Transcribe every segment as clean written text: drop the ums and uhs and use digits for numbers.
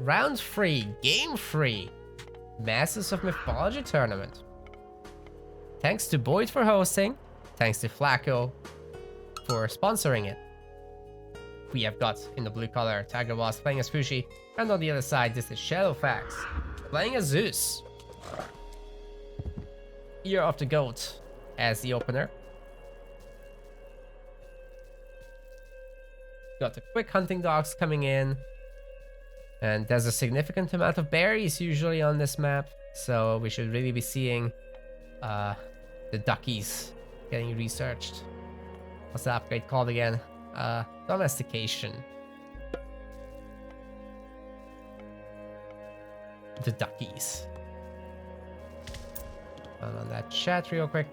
Round 3, Game 3. Masters of Mythology Tournament. Thanks to Boyd for hosting. Thanks to Flacco for sponsoring it. We have got in the blue color TigerBoss playing as Fushi. And on the other side, this is Shadowfax playing as Zeus. Ear of the Goat as the opener. Got the quick hunting dogs coming in. And there's a significant amount of berries usually on this map. So we should really be seeing the duckies getting researched. What's the upgrade called again? Domestication. The duckies. On that chat real quick.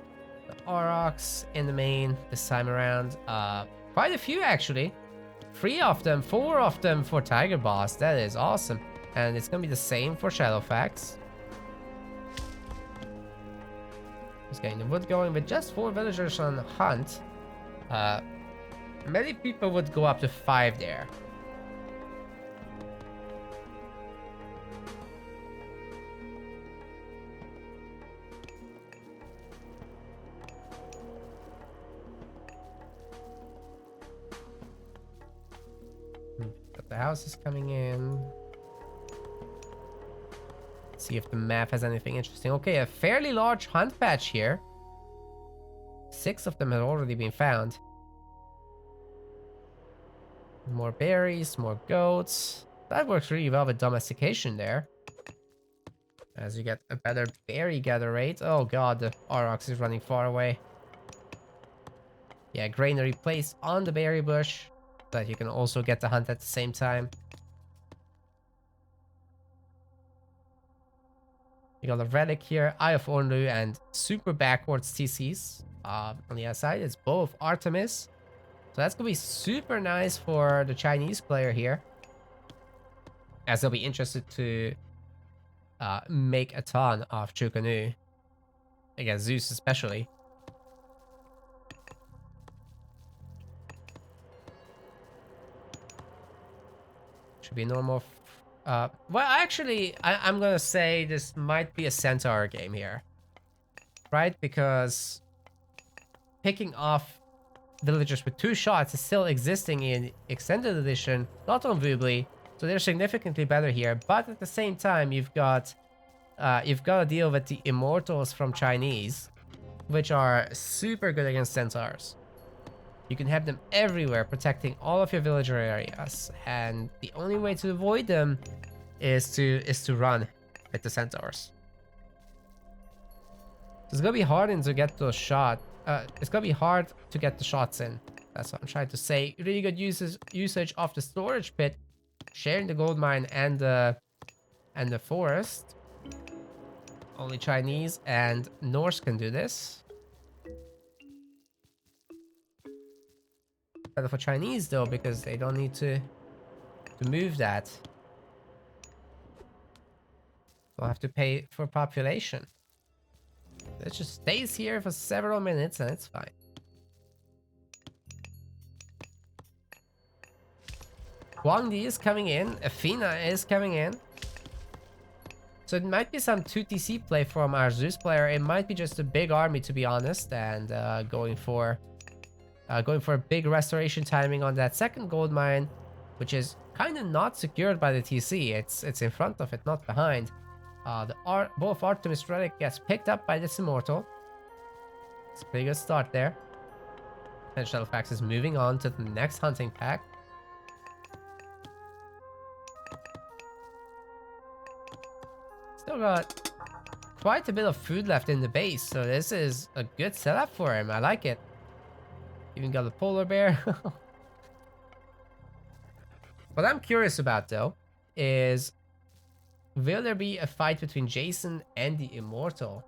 The Aurochs in the main this time around. Quite a few actually. 3 of them, 4 of them for TigerBoss. That is awesome. And it's gonna be the same for Shadowfax. He's getting the wood going with just 4 villagers on hunt. Many people would go up to 5 there. Got the houses coming in. See if the map has anything interesting. Okay, a fairly large hunt patch here. 6 of them have already been found. More berries, more goats. That works really well with domestication there. As you get a better berry gather rate. Oh god, the Aurochs is running far away. Yeah, granary placed on the berry bush. So that you can also get the hunt at the same time. You got a relic here, Eye of Ornu, and super backwards TCs. On the other side, it's both Artemis. So that's gonna be super nice for the Chinese player here, as they'll be interested to make a ton of Chukanu against Zeus especially. Should be normal. Well, actually, I'm gonna say this might be a Centaur game here, right? Because picking off villagers with 2 shots is still existing in Extended Edition, not on Voobly, so they're significantly better here. But at the same time, you've got to deal with the Immortals from Chinese, which are super good against Centaurs. You can have them everywhere, protecting all of your villager areas, and the only way to avoid them is to run with the Centaurs. So it's gonna be hard to get those shots. It's gonna be hard to get the shots in. That's what I'm trying to say. Really good usage of the storage pit, sharing the gold mine and the forest. Only Chinese and Norse can do this. Better for Chinese though, because they don't need to move that. Don't have to pay for population. It just stays here for several minutes and it's fine. Guangdi is coming in. Athena is coming in. So it might be some 2TC play from our Zeus player. It might be just a big army, to be honest, and going for a big restoration timing on that second gold mine, which is kind of not secured by the TC. It's in front of it, not behind. Both Artemis relic gets picked up by this Immortal. It's a pretty good start there. And Shadowfax is moving on to the next hunting pack. Still got quite a bit of food left in the base, so this is a good setup for him. I like it. Even got a polar bear. What I'm curious about though is, will there be a fight between Jason and the Immortal?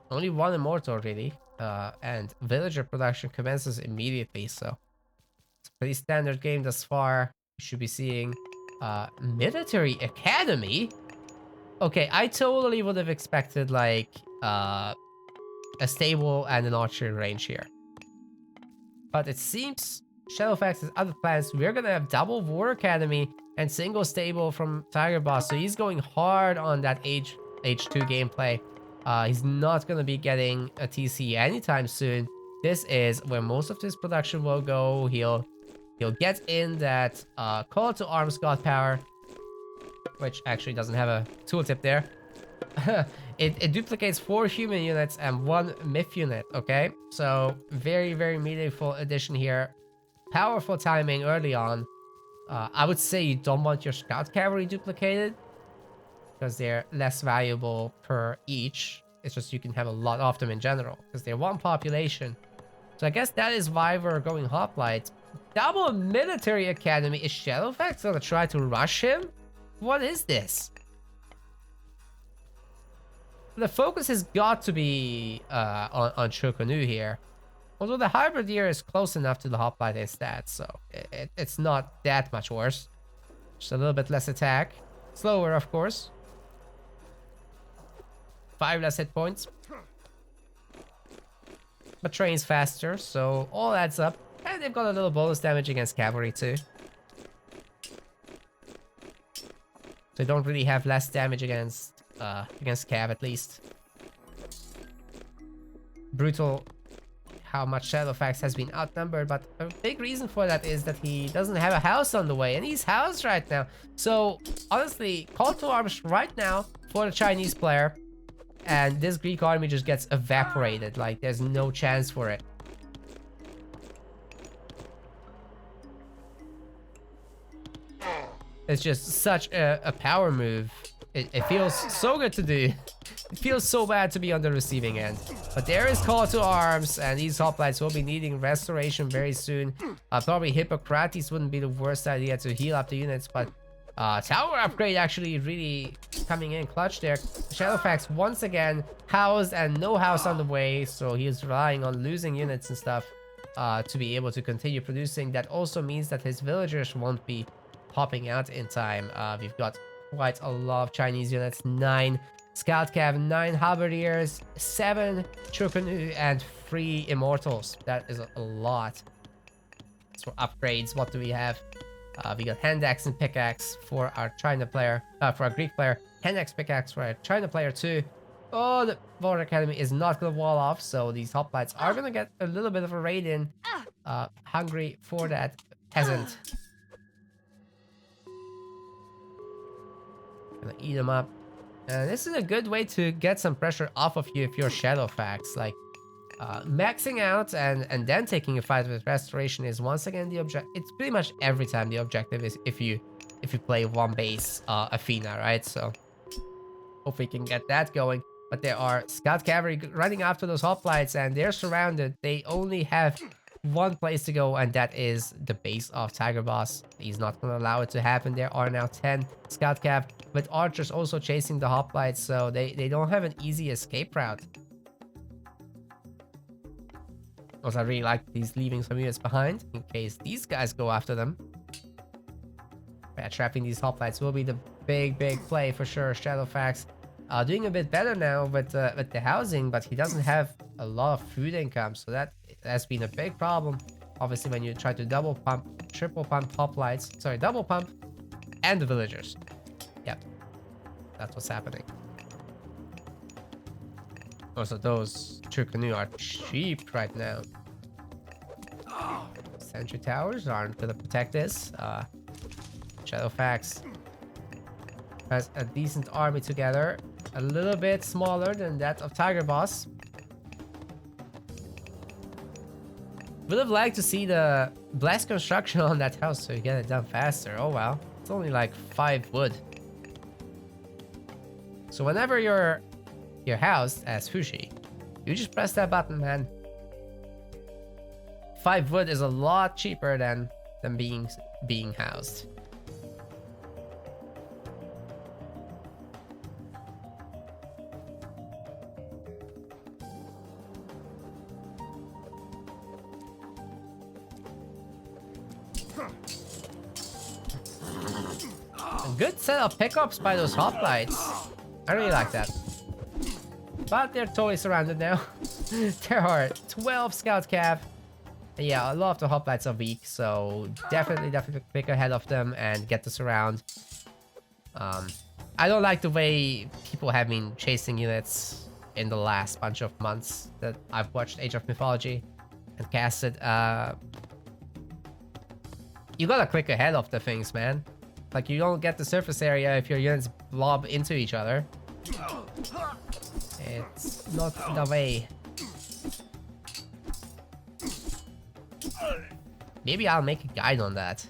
Only one Immortal really, and villager production commences immediately, so it's a pretty standard game thus far. You should be seeing Military Academy. Okay, I totally would have expected like a stable and an archery range here. But it seems Shadowfax has other plans. We're gonna have double War Academy and single stable from TigerBoss. So he's going hard on that H2 gameplay. He's not gonna be getting a TC anytime soon. This is where most of his production will go. He'll get in that Call to Arms God Power, which actually doesn't have a tooltip there. it duplicates 4 human units and 1 myth unit, okay? So very, very meaningful addition here. Powerful timing early on. I would say you don't want your scout cavalry duplicated because they're less valuable per each. It's just you can have a lot of them in general because they're 1 population. So I guess that is why we're going hoplite. Double military academy. Is Shadowfax gonna try to rush him? What is this? The focus has got to be on Chukunu here. Although the Hybrideer is close enough to the hoplite in stats, so it's not that much worse. Just a little bit less attack. Slower, of course. 5 less hit points. But trains faster, so all adds up. And they've got a little bonus damage against cavalry too. They don't really have less damage against cav at least. Brutal how much Shadowfax has been outnumbered, but a big reason for that is that he doesn't have a house on the way, and he's housed right now. So honestly, call to arms right now for the Chinese player, and this Greek army just gets evaporated. Like, there's no chance for it. It's just such a power move. It feels so good to do. It feels so bad to be on the receiving end. But there is call to arms, and these hoplites will be needing restoration very soon. Probably Hippocrates wouldn't be the worst idea to heal up the units, but tower upgrade actually really coming in clutch there. Shadowfax once again housed and no house on the way, so he's relying on losing units and stuff to be able to continue producing. That also means that his villagers won't be popping out in time. We've got quite a lot of Chinese units. 9 Scout Cav, 9 Halberdiers, 7 Chukunu, and 3 Immortals. That is a lot. So upgrades, what do we have? We got Hand Axe and Pickaxe for our China player, for our Greek player. Hand Axe Pickaxe for our China player too. Oh, the War Academy is not gonna wall off, so these hoplites are gonna get a little bit of a raid in. Hungry for that peasant. Gonna eat them up. And this is a good way to get some pressure off of you if you're Shadowfax. Like, maxing out and then taking a fight with restoration is once again the objective. It's pretty much every time the objective is if you play 1 base Athena, right? So hope we can get that going. But there are Scout Cavalry running after those hoplites, and they're surrounded. They only have 1 place to go, and that is the base of TigerBoss. He's not going to allow it to happen. There are now 10 Scout Cav with archers also chasing the hoplites, so they don't have an easy escape route. Also, I really like these leaving some units behind in case these guys go after them. Yeah, trapping these hoplites will be the big play for sure. Shadowfax doing a bit better now with the housing, but he doesn't have a lot of food income, so that has been a big problem. Obviously, when you try to double pump, triple pump hoplites, sorry, double pump, and the villagers. Yep, that's what's happening. Also, those Chukunu are cheap right now. Sentry towers aren't gonna protect this. Shadowfax has a decent army together, a little bit smaller than that of TigerBoss. Would have liked to see the blast construction on that house so you get it done faster. Oh well, it's only like 5 wood. So whenever you're housed as Fushi, you just press that button, man. 5 wood is a lot cheaper than being housed. A good set of pickups by those hoplites. I really like that. But they're totally surrounded now. There are 12 Scout Cav And yeah, a lot of the hoplites are weak, so definitely pick ahead of them and get this around. I don't like the way people have been chasing units in the last bunch of months that I've watched Age of Mythology and casted. You gotta click ahead of the things, man. Like, you don't get the surface area if your units blob into each other. It's not the way. Maybe I'll make a guide on that.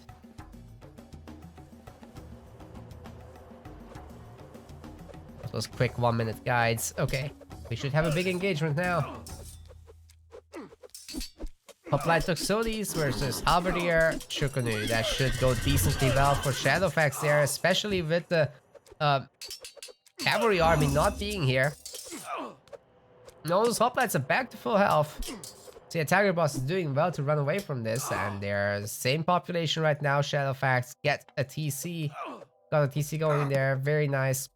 Those quick 1-minute guides. Okay, we should have a big engagement now. Hoplite Toxotes versus Halberdier Chukunu. That should go decently well for Shadowfax there, especially with the cavalry army not being here. No, those hoplites are back to full health. So yeah, TigerBoss is doing well to run away from this, and they're the same population right now. Shadowfax get a TC. Got a TC going in there, very nice.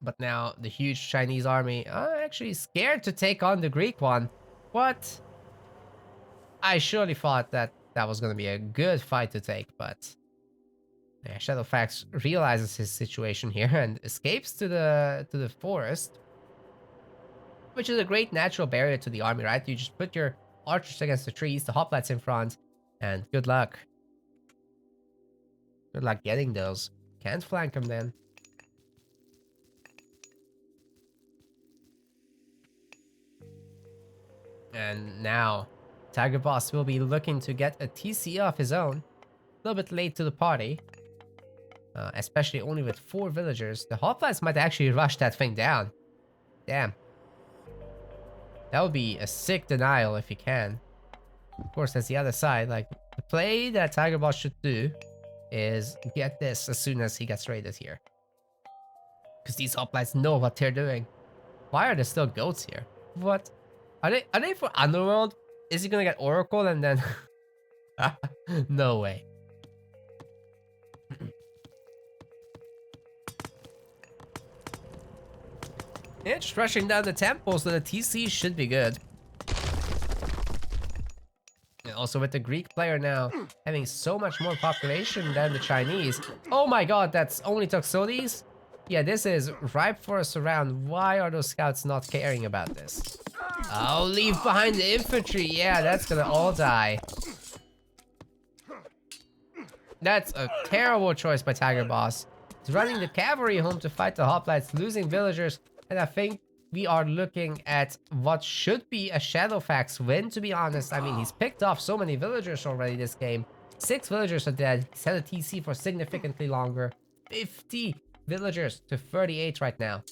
But now the huge Chinese army are actually scared to take on the Greek one. What? I surely thought that that was going to be a good fight to take, but yeah, Shadowfax realizes his situation here and escapes to the forest, which is a great natural barrier to the army, right? You just put your archers against the trees, the hoplites in front, and good luck. Good luck getting those. Can't flank them then. And now, TigerBoss will be looking to get a TC of his own. A little bit late to the party. Especially only with 4 villagers. The hoplites might actually rush that thing down. Damn. That would be a sick denial if he can. Of course, that's the other side. Like, the play that TigerBoss should do is get this as soon as he gets raided here. Because these hoplites know what they're doing. Why are there still goats here? What? Are they for Underworld? Is he gonna get Oracle and then... No way. Yeah, just rushing down the temple, so the TC should be good. And also with the Greek player now having so much more population than the Chinese. Oh my god, that's only Toxotes? Yeah, this is ripe for a surround. Why are those scouts not caring about this? I'll leave behind the infantry. Yeah, that's gonna all die. That's a terrible choice by TigerBoss. He's running the cavalry home to fight the hoplites, losing villagers, and I think we are looking at what should be a Shadowfax win, to be honest. I mean, he's picked off so many villagers already this game. 6 villagers are dead. He's had a TC for significantly longer. 50 villagers to 38 right now.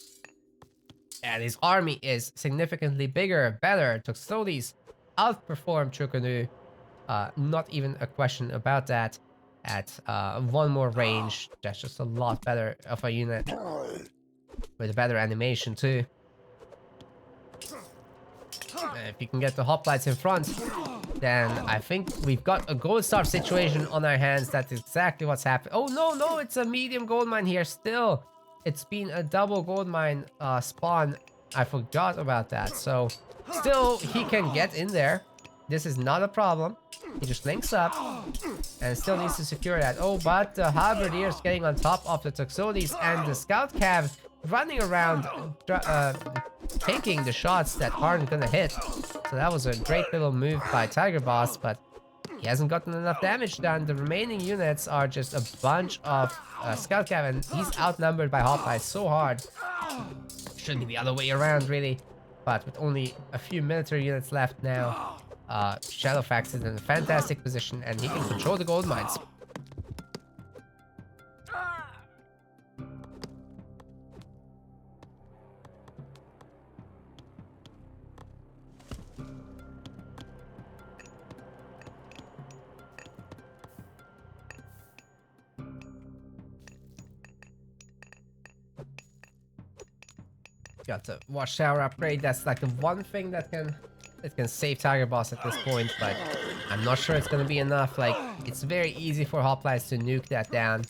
And his army is significantly bigger, better. Toxotes outperformed Chukunu. Not even a question about that. At 1 more range, that's just a lot better of a unit. With a better animation too. And if you can get the hoplites in front, then I think we've got a gold star situation on our hands. That's exactly what's happening. Oh no, it's a medium gold mine here still. It's been a double gold mine spawn. I forgot about that. So still, he can get in there. This is not a problem. He just links up and still needs to secure that. Oh, but the Halberdier is getting on top of the Toxotes, and the Scout Cav running around taking the shots that aren't gonna hit. So that was a great little move by TigerBoss, but he hasn't gotten enough damage done. The remaining units are just a bunch of Scout Cav, and he's outnumbered by hoplites so hard. Should be the other way around, really. But with only a few military units left now, Shadowfax is in a fantastic position, and he can control the gold mines. Got the watchtower upgrade. That's like the one thing that can save TigerBoss at this point, but I'm not sure it's gonna be enough. Like, it's very easy for hoplites to nuke that down.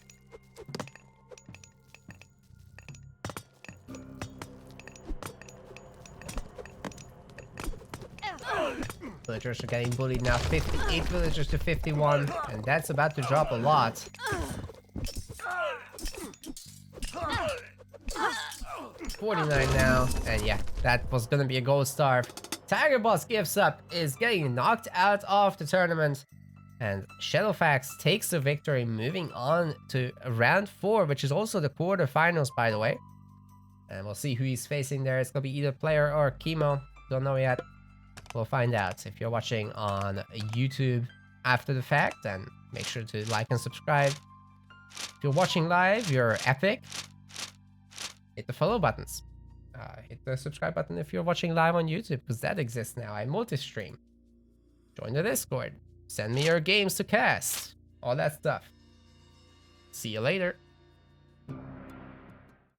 Villagers are getting bullied now. 58 villagers to 51, and that's about to drop a lot. 49 now, and yeah, that was gonna be a gold star. TigerBoss gives up, is getting knocked out of the tournament, and Shadowfax takes the victory, moving on to round 4, which is also the quarterfinals, by the way. And we'll see who he's facing there. It's gonna be either Player or Chemo. Don't know yet. We'll find out. If you're watching on YouTube after the fact, then make sure to like and subscribe. If you're watching live, you're epic. Hit the follow buttons. Hit the subscribe button if you're watching live on YouTube, because that exists now. I multi-stream. Join the Discord. Send me your games to cast. All that stuff. See you later.